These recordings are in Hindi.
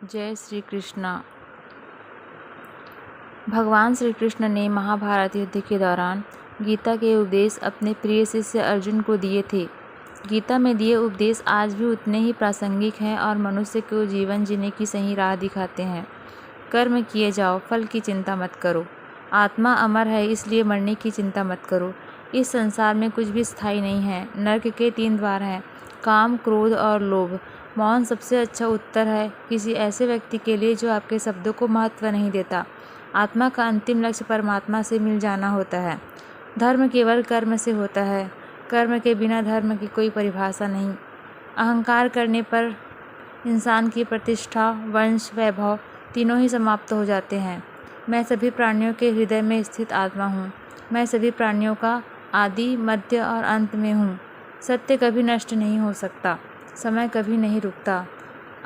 जय श्री कृष्णा। भगवान श्री कृष्ण ने महाभारत युद्ध के दौरान गीता के उपदेश अपने प्रिय शिष्य अर्जुन को दिए थे। गीता में दिए उपदेश आज भी उतने ही प्रासंगिक हैं और मनुष्य को जीवन जीने की सही राह दिखाते हैं। कर्म किए जाओ, फल की चिंता मत करो। आत्मा अमर है, इसलिए मरने की चिंता मत करो। इस संसार में कुछ भी स्थायी नहीं है। नर्क के 3 द्वार हैं, काम, क्रोध और लोभ। मौन सबसे अच्छा उत्तर है किसी ऐसे व्यक्ति के लिए जो आपके शब्दों को महत्व नहीं देता। आत्मा का अंतिम लक्ष्य परमात्मा से मिल जाना होता है। धर्म केवल कर्म से होता है। कर्म के बिना धर्म की कोई परिभाषा नहीं। अहंकार करने पर इंसान की प्रतिष्ठा, वंश, वैभव तीनों ही समाप्त हो जाते हैं। मैं सभी प्राणियों के हृदय में स्थित आत्मा हूँ। मैं सभी प्राणियों का आदि, मध्य और अंत में हूँ। सत्य कभी नष्ट नहीं हो सकता। समय कभी नहीं रुकता।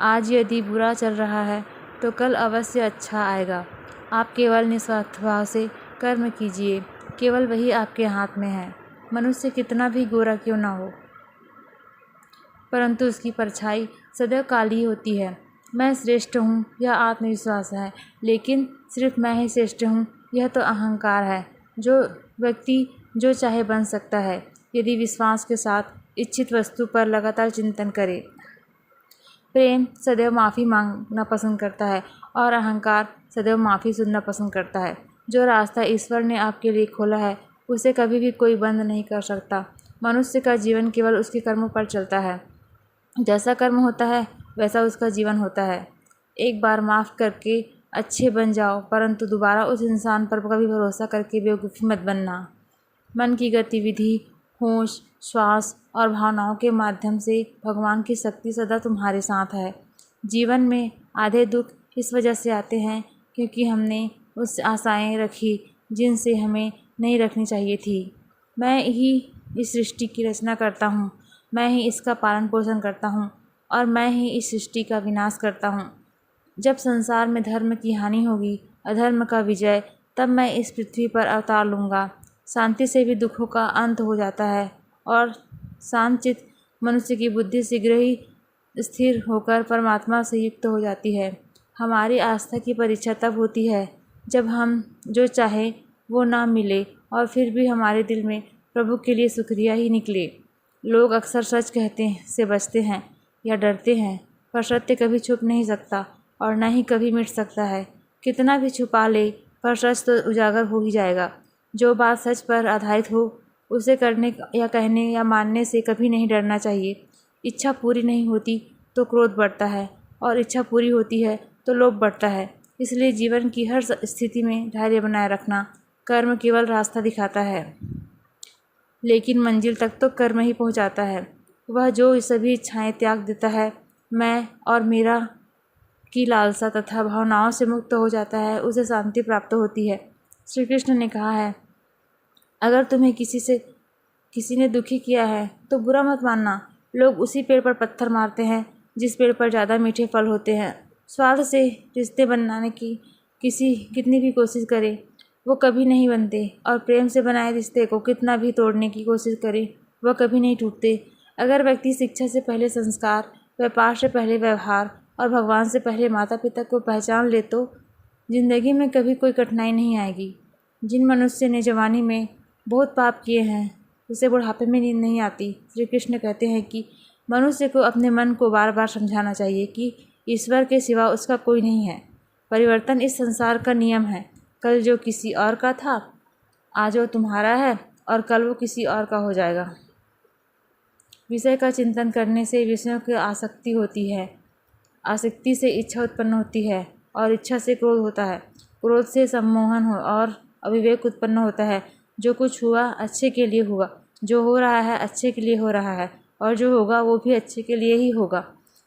आज यदि बुरा चल रहा है तो कल अवश्य अच्छा आएगा। आप केवल निस्वार्थ भाव से कर्म कीजिए, केवल वही आपके हाथ में है। मनुष्य कितना भी गोरा क्यों ना हो, परंतु उसकी परछाई सदैव काली होती है। मैं श्रेष्ठ हूँ, यह आत्मविश्वास है, लेकिन सिर्फ मैं ही श्रेष्ठ हूँ, यह तो अहंकार है। जो व्यक्ति जो चाहे बन सकता है, यदि विश्वास के साथ इच्छित वस्तु पर लगातार चिंतन करे। प्रेम सदैव माफ़ी मांगना पसंद करता है और अहंकार सदैव माफ़ी सुनना पसंद करता है। जो रास्ता ईश्वर ने आपके लिए खोला है, उसे कभी भी कोई बंद नहीं कर सकता। मनुष्य का जीवन केवल उसके कर्मों पर चलता है। जैसा कर्म होता है वैसा उसका जीवन होता है। एक बार माफ़ करके अच्छे बन जाओ, परंतु दोबारा उस इंसान पर कभी भरोसा करके बेवकूफ़ी मत बनना। मन की गतिविधि, होश, श्वास और भावनाओं के माध्यम से भगवान की शक्ति सदा तुम्हारे साथ है। जीवन में आधे दुख इस वजह से आते हैं क्योंकि हमने उस आशाएं रखी जिनसे हमें नहीं रखनी चाहिए थी। मैं ही इस सृष्टि की रचना करता हूँ, मैं ही इसका पालन पोषण करता हूँ और मैं ही इस सृष्टि का विनाश करता हूँ। जब संसार में धर्म की हानि होगी, अधर्म का विजय, तब मैं इस पृथ्वी पर अवतार लूँगा। शांति से भी दुखों का अंत हो जाता है और शांतचित्त मनुष्य की बुद्धि शीघ्र ही स्थिर होकर परमात्मा से युक्त हो जाती है। हमारी आस्था की परीक्षा तब होती है जब हम जो चाहे वो ना मिले और फिर भी हमारे दिल में प्रभु के लिए शुक्रिया ही निकले। लोग अक्सर सच कहते से बचते हैं या डरते हैं, पर सत्य कभी छुप नहीं सकता और न ही कभी मिट सकता है। कितना भी छुपा ले, पर सच तो उजागर हो ही जाएगा। जो बात सच पर आधारित हो, उसे करने या कहने या मानने से कभी नहीं डरना चाहिए। इच्छा पूरी नहीं होती तो क्रोध बढ़ता है और इच्छा पूरी होती है तो लोभ बढ़ता है। इसलिए जीवन की हर स्थिति में धैर्य बनाए रखना। कर्म केवल रास्ता दिखाता है, लेकिन मंजिल तक तो कर्म ही पहुंचाता है। वह जो सभी इच्छाएं त्याग देता है, मैं और मेरा की लालसा तथा भावनाओं से मुक्त हो जाता है, उसे शांति प्राप्त होती है। श्री कृष्ण ने कहा है, अगर तुम्हें किसी ने दुखी किया है तो बुरा मत मानना। लोग उसी पेड़ पर पत्थर मारते हैं जिस पेड़ पर ज़्यादा मीठे फल होते हैं। स्वार्थ से रिश्ते बनाने की कितनी भी कोशिश करे, वो कभी नहीं बनते, और प्रेम से बनाए रिश्ते को कितना भी तोड़ने की कोशिश करे, वह कभी नहीं टूटते। अगर व्यक्ति शिक्षा से पहले संस्कार, व्यापार से पहले व्यवहार और भगवान से पहले माता पिता को पहचान ले तो जिंदगी में कभी कोई कठिनाई नहीं आएगी। जिन मनुष्य ने जवानी में बहुत पाप किए हैं, उसे बुढ़ापे में नींद नहीं आती। श्री कृष्ण कहते हैं कि मनुष्य को अपने मन को बार बार समझाना चाहिए कि ईश्वर के सिवा उसका कोई नहीं है। परिवर्तन इस संसार का नियम है। कल जो किसी और का था, आज वो तुम्हारा है और कल वो किसी और का हो जाएगा। विषय का चिंतन करने से विषयों की आसक्ति होती है, आसक्ति से इच्छा उत्पन्न होती है और इच्छा से क्रोध होता है, क्रोध से सम्मोहन हो और अविवेक उत्पन्न होता है। जो कुछ हुआ अच्छे के लिए हुआ, जो हो रहा है अच्छे के लिए हो रहा है, और जो होगा वो भी अच्छे के लिए ही होगा।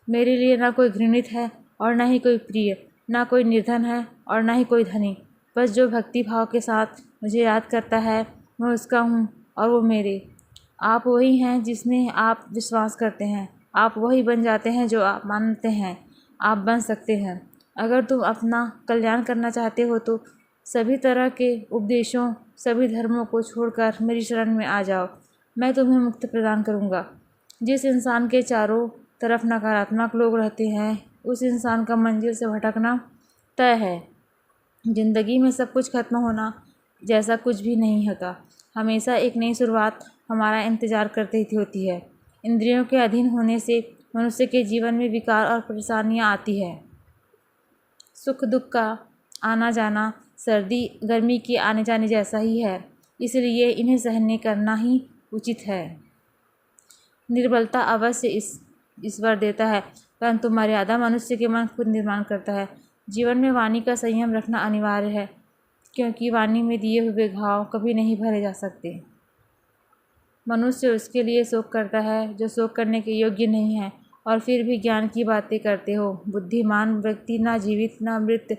मेरे लिए ना कोई घृणित है और ना ही कोई प्रिय, ना कोई निर्धन है और ना ही कोई धनी। बस जो भक्ति भाव के साथ मुझे याद करता है, मैं उसका हूँ और वो मेरे। आप वही हैं जिसमें आप विश्वास करते हैं। आप वही बन जाते हैं जो आप मानते हैं आप बन सकते हैं। अगर तुम अपना कल्याण करना चाहते हो तो सभी तरह के उपदेशों, सभी धर्मों को छोड़कर मेरी शरण में आ जाओ। मैं तुम्हें मुक्ति प्रदान करूँगा। जिस इंसान के चारों तरफ नकारात्मक लोग रहते हैं उस इंसान का मंजिल से भटकना तय है। ज़िंदगी में सब कुछ खत्म होना जैसा कुछ भी नहीं होता। हमेशा एक नई शुरुआत हमारा इंतज़ार करती होती है। इंद्रियों के अधीन होने से मनुष्य के जीवन में विकार और परेशानियाँ आती है। सुख दुख का आना जाना सर्दी गर्मी के आने जाने जैसा ही है, इसलिए इन्हें सहने करना ही उचित है। निर्बलता अवश्य ईश्वर देता है, परंतु मर्यादा मनुष्य के मन खुद निर्माण करता है। जीवन में वाणी का संयम रखना अनिवार्य है, क्योंकि वाणी में दिए हुए घाव कभी नहीं भरे जा सकते। मनुष्य उसके लिए शोक करता है जो शोक करने के योग्य नहीं है, और फिर भी ज्ञान की बातें करते हो। बुद्धिमान व्यक्ति ना जीवित ना मृत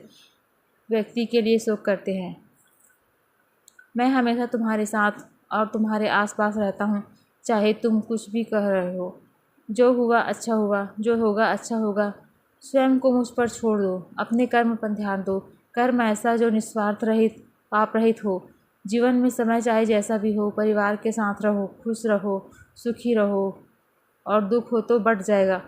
व्यक्ति के लिए शोक करते हैं। मैं हमेशा तुम्हारे साथ और तुम्हारे आसपास रहता हूँ, चाहे तुम कुछ भी कह रहे हो। जो हुआ अच्छा हुआ, जो होगा अच्छा होगा। स्वयं को मुझ पर छोड़ दो, अपने कर्म पर ध्यान दो। कर्म ऐसा जो निस्वार्थ रहित पाप रहित हो। जीवन में समय चाहे जैसा भी हो, परिवार के साथ रहो, खुश रहो, सुखी रहो, और दुख हो तो बढ़ जाएगा।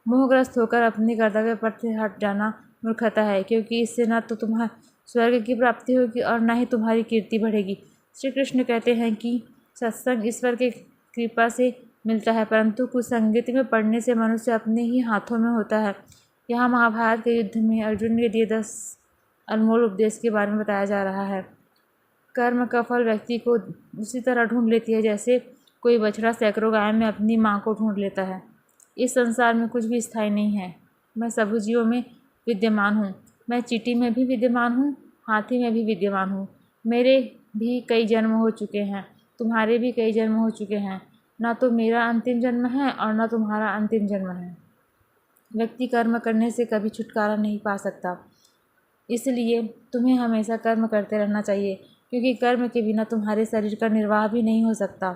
मोहग्रस्त होकर अपने कर्तव्य पर से हट जाना मूर्खता है, क्योंकि इससे न तो तुम्हारा स्वर्ग की प्राप्ति होगी और न ही तुम्हारी कीर्ति बढ़ेगी। श्री कृष्ण कहते हैं कि सत्संग ईश्वर की कृपा से मिलता है, परंतु कुसंगति में पड़ने से मनुष्य अपने ही हाथों में होता है। यहाँ महाभारत के युद्ध में अर्जुन के दिए 10 अनमोल उपदेश के बारे में बताया जा रहा है। कर्म का फल व्यक्ति को उसी तरह ढूंढ लेती है जैसे कोई बछड़ा सैकड़ों गाय में अपनी माँ को ढूंढ लेता है। इस संसार में कुछ भी स्थायी नहीं है। मैं सभी जीवों में विद्यमान हूँ। मैं चींटी में भी विद्यमान हूँ, हाथी में भी विद्यमान हूँ। मेरे भी कई जन्म हो चुके हैं, तुम्हारे भी कई जन्म हो चुके हैं। ना तो मेरा अंतिम जन्म है और ना तुम्हारा अंतिम जन्म है। व्यक्ति कर्म करने से कभी छुटकारा नहीं पा सकता, इसलिए तुम्हें हमेशा कर्म करते रहना चाहिए, क्योंकि कर्म के बिना तुम्हारे शरीर का निर्वाह भी नहीं हो सकता।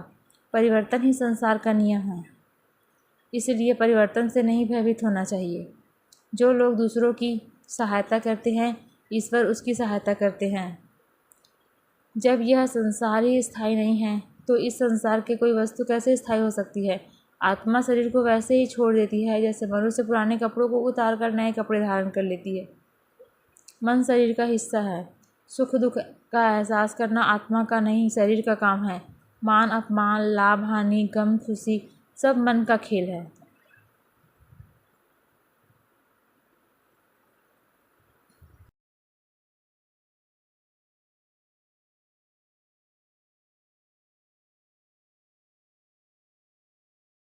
परिवर्तन ही संसार का नियम है, इसलिए परिवर्तन से नहीं भयभीत होना चाहिए। जो लोग दूसरों की सहायता करते हैं, ईश्वर उसकी सहायता करते हैं। जब यह संसार ही स्थायी नहीं है, तो इस संसार के कोई वस्तु कैसे स्थायी हो सकती है। आत्मा शरीर को वैसे ही छोड़ देती है जैसे मनुष्य पुराने कपड़ों को उतार कर नए कपड़े धारण कर लेती है। मन शरीर का हिस्सा है। सुख दुख का एहसास करना आत्मा का नहीं, शरीर का काम है। मान अपमान, लाभ हानि, गम खुशी सब मन का खेल है।